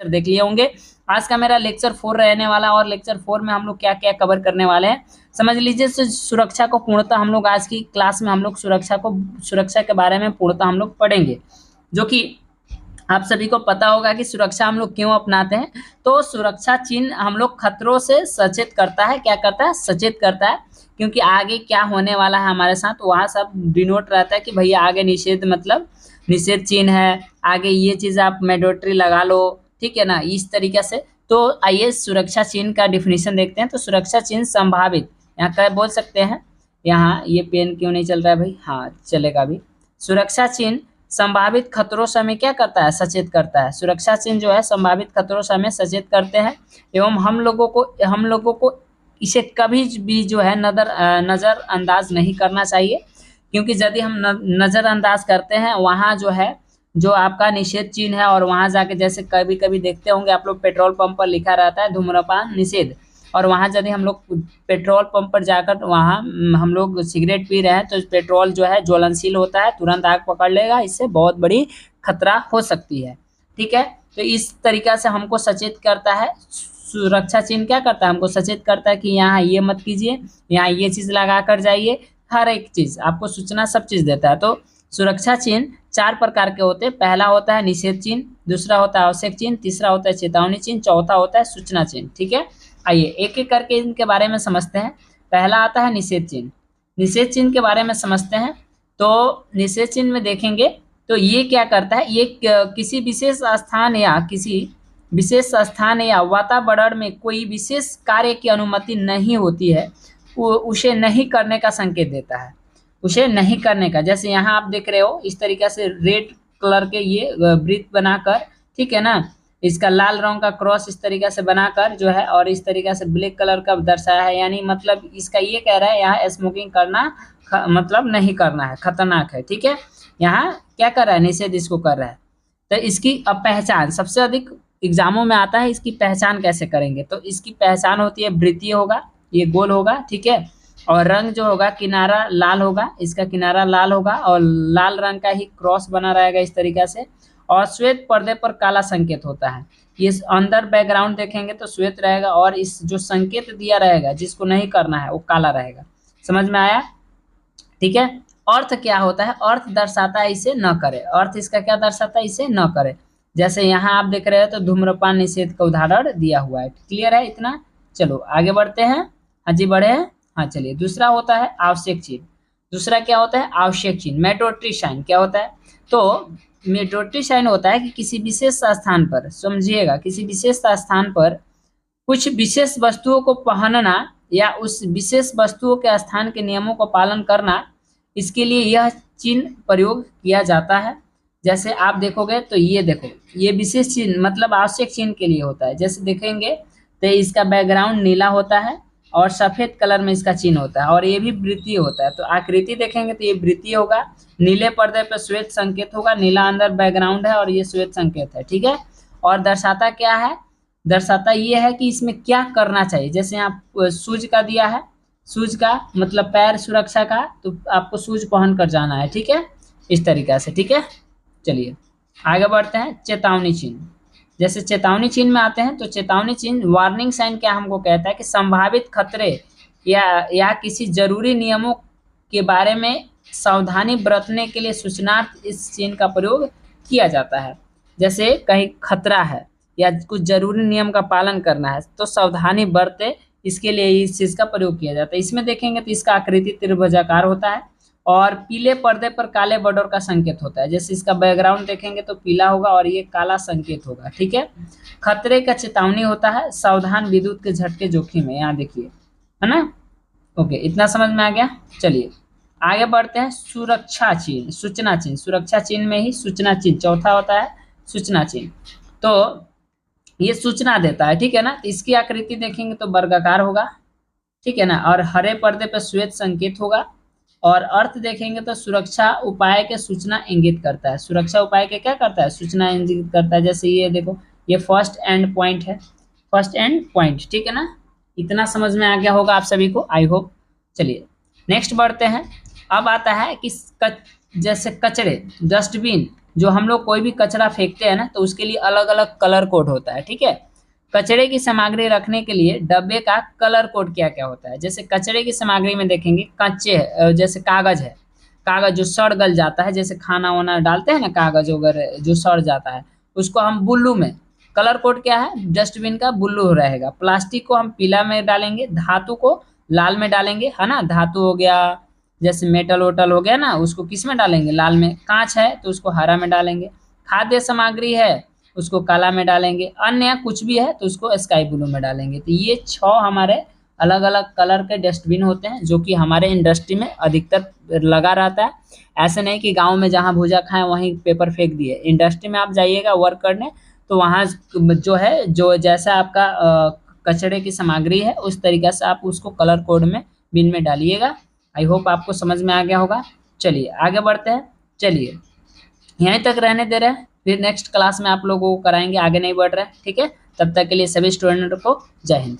देख लिए होंगे। आज का मेरा लेक्चर 4 रहने वाला, और लेक्चर 4 में हम लोग क्या क्या कवर करने वाले हैं समझ लीजिए। सुरक्षा को पूर्णतः हम लोग आज की क्लास में हम लोग सुरक्षा के बारे में पूर्णतः हम लोग पढ़ेंगे, जो कि आप सभी को पता होगा कि सुरक्षा हम लोग क्यों अपनाते हैं। तो सुरक्षा चिन्ह हम लोग खतरों से सचेत करता है, क्या करता है, सचेत करता है, क्योंकि आगे क्या होने वाला है हमारे साथ वहाँ सब डिनोट रहता है कि भैया आगे निषेध मतलब निषेध चिन्ह है, आगे ये चीज आप मैंडेटरी लगा लो, ठीक है ना, इस तरीके से। तो आइए सुरक्षा चिन्ह का डिफिनीशन देखते हैं। तो सुरक्षा चिन्ह संभावित, यहाँ क्या बोल सकते हैं, यहाँ ये पेन क्यों नहीं चल रहा है भाई, हाँ चलेगा अभी। सुरक्षा चिन्ह संभावित खतरों से हमें क्या करता है, सचेत करता है। सुरक्षा चिन्ह जो है संभावित खतरों से हमें सचेत करते हैं, एवं हम लोगों को इसे कभी भी जो है नजरअंदाज नहीं करना चाहिए, क्योंकि यदि हम नजरअंदाज करते हैं वहाँ जो है जो आपका निषेध चिन्ह है, और वहाँ जाके जैसे कभी कभी देखते होंगे आप लोग पेट्रोल पंप पर लिखा रहता है धूम्रपान निषेध, और वहाँ यदि हम लोग पेट्रोल पंप पर जाकर वहाँ हम लोग सिगरेट पी रहे हैं तो पेट्रोल जो है ज्वलनशील होता है, तुरंत आग पकड़ लेगा, इससे बहुत बड़ी खतरा हो सकती है, ठीक है। तो इस तरीका से हमको सचेत करता है। सुरक्षा चिन्ह क्या करता है, हमको सचेत करता है कि यहाँ ये मत कीजिए, यहाँ ये चीज लगा कर जाइए, हर एक चीज आपको सूचना सब चीज देता है। तो सुरक्षा चिन्ह 4 प्रकार के होते हैं। पहला होता है निषेध चिन्ह, दूसरा होता है आवश्यक चिन्ह, तीसरा होता है चेतावनी चिन्ह, चौथा होता है सूचना चिन्ह, ठीक है। आइए एक एक करके इनके बारे में समझते हैं। पहला आता है निषेध चिन्ह। निषेध चिन्ह के बारे में समझते हैं। तो निषेध चिन्ह में देखेंगे तो ये क्या करता है, ये किसी विशेष स्थान या वातावरण में कोई विशेष कार्य की अनुमति नहीं होती है, उसे नहीं करने का संकेत देता है, उसे नहीं करने का। जैसे यहाँ आप देख रहे हो इस तरीके से रेड कलर के ये वृत्त बनाकर, ठीक है ना, इसका लाल रंग का क्रॉस इस तरीके से बनाकर जो है, और इस तरीके से ब्लैक कलर का दर्शाया है, यानी मतलब इसका ये कह रहा है यहाँ स्मोकिंग करना मतलब नहीं करना है, खतरनाक है, ठीक है। यहाँ क्या कर रहा है, निषेध इसको कर रहा है। तो इसकी अब पहचान सबसे अधिक एग्जामों में आता है, इसकी पहचान कैसे करेंगे। तो इसकी पहचान होती है वृत्तीय होगा, ये गोल होगा, ठीक है, और रंग जो होगा किनारा लाल होगा, इसका किनारा लाल होगा, और लाल रंग का ही क्रॉस बना रहेगा इस तरीके से, और श्वेत पर्दे पर काला संकेत होता है। ये अंदर बैकग्राउंड देखेंगे तो श्वेत रहेगा, और इस जो संकेत दिया रहेगा जिसको नहीं करना है वो काला रहेगा। समझ में आया, ठीक है। अर्थ क्या होता है, अर्थ दर्शाता है इसे न करे, अर्थ इसका क्या दर्शाता है, इसे न करे। जैसे यहाँ आप देख रहे हैं तो धूम्रपान निषेध का उदाहरण दिया हुआ है, क्लियर है इतना। चलो आगे बढ़ते हैं, हाँ जी बढ़े हैं, हाँ चलिए। दूसरा होता है आवश्यक चिन्ह। दूसरा क्या होता है, आवश्यक चिन्ह, मैंडेटरी साइन क्या होता है। तो मैंडेटरी साइन होता है कि किसी विशेष स्थान पर, समझिएगा, किसी विशेष स्थान पर कुछ विशेष वस्तुओं को पहनना या उस विशेष वस्तुओं के स्थान के नियमों को पालन करना, इसके लिए यह चिन्ह प्रयोग किया जाता है। जैसे आप देखोगे तो ये देखो, ये विशेष चिन्ह मतलब आवश्यक चिन्ह के लिए होता है। जैसे देखेंगे तो इसका बैकग्राउंड नीला होता है और सफेद कलर में इसका चिन्ह होता है, और ये भी वृत्तीय होता है। तो आकृति देखेंगे तो ये वृत्तीय होगा, नीले पर्दे पर श्वेत संकेत होगा, नीला अंदर बैकग्राउंड है और ये श्वेत संकेत है, ठीक है। और दर्शाता क्या है, दर्शाता ये है कि इसमें क्या करना चाहिए। जैसे यहाँ शूज का दिया है, शूज का मतलब पैर सुरक्षा का, तो आपको शूज पहन कर जाना है, ठीक है, इस तरीके से, ठीक है। चलिए आगे बढ़ते हैं। चेतावनी चिन्ह, जैसे चेतावनी चिन्ह में आते हैं तो चेतावनी चिन्ह वार्निंग साइन क्या हमको कहता है कि संभावित खतरे या किसी जरूरी नियमों के बारे में सावधानी बरतने के लिए सूचनार्थ इस चिन्ह का प्रयोग किया जाता है। जैसे कहीं खतरा है या कुछ जरूरी नियम का पालन करना है तो सावधानी बरते, इसके लिए इस चीज का प्रयोग किया जाता है। इसमें देखेंगे तो इसका आकृति त्रिभुजाकार होता है और पीले पर्दे पर काले बॉर्डर का संकेत होता है। जैसे इसका बैकग्राउंड देखेंगे तो पीला होगा और ये काला संकेत होगा, ठीक है। खतरे का चेतावनी होता है, सावधान विद्युत के झटके जोखिम है, यहाँ देखिए, है ना। ओके, इतना समझ में आ गया। चलिए आगे बढ़ते हैं। सुरक्षा चिन्ह, सूचना चिन्ह, सुरक्षा चिन्ह में ही सूचना चिन्ह चौथा होता है, सूचना चिन्ह। तो ये सूचना देता है, ठीक है ना। इसकी आकृति देखेंगे तो वर्गाकार होगा, ठीक है ना, और हरे पर्दे पर श्वेत संकेत होगा। और अर्थ देखेंगे तो सुरक्षा उपाय के सूचना इंगित करता है, सुरक्षा उपाय के क्या करता है, सूचना इंगित करता है। जैसे ये देखो, ये फर्स्ट एंड पॉइंट है, फर्स्ट एंड पॉइंट, ठीक है ना। इतना समझ में आ गया होगा आप सभी को, आई होप। चलिए नेक्स्ट बढ़ते हैं। अब आता है कि जैसे कचरे, डस्टबिन, जो हम लोग कोई भी कचरा फेंकते हैं ना तो उसके लिए अलग अलग कलर कोड होता है, ठीक है। कचरे की सामग्री रखने के लिए डब्बे का कलर कोड क्या क्या होता है। जैसे कचरे की सामग्री में देखेंगे कच्चे है, जैसे कागज है, कागज जो सड़ गल जाता है, जैसे खाना वाना डालते हैं ना कागज वगैरह जो सड़ जाता है, उसको हम ब्लू में, कलर कोड क्या है, डस्टबिन का ब्लू रहेगा। प्लास्टिक को हम पीला में डालेंगे, धातु को लाल में डालेंगे, है ना। धातु हो गया जैसे मेटल वोटल हो गया ना, उसको किस में डालेंगे, लाल में। कांच है तो उसको हरा में डालेंगे। खाद्य सामग्री है उसको काला में डालेंगे। अन्य कुछ भी है तो उसको स्काई ब्लू में डालेंगे। तो ये 6 हमारे अलग अलग कलर के डस्टबिन होते हैं जो कि हमारे इंडस्ट्री में अधिकतर लगा रहता है। ऐसे नहीं कि गांव में जहां भूजा खाएं वहीं पेपर फेंक दिए। इंडस्ट्री में आप जाइएगा वर्क करने तो वहाँ जो है, जो जैसा आपका कचरे की सामग्री है उस तरीके से आप उसको कलर कोड में बिन में डालिएगा। आई होप आपको समझ में आ गया होगा। चलिए आगे बढ़ते हैं। चलिए यहीं तक रहने दे रहे हैं, फिर नेक्स्ट क्लास में आप लोगों को कराएंगे, आगे नहीं बढ़ रहे हैं, ठीक है। तब तक के लिए सभी स्टूडेंट को जय हिंद।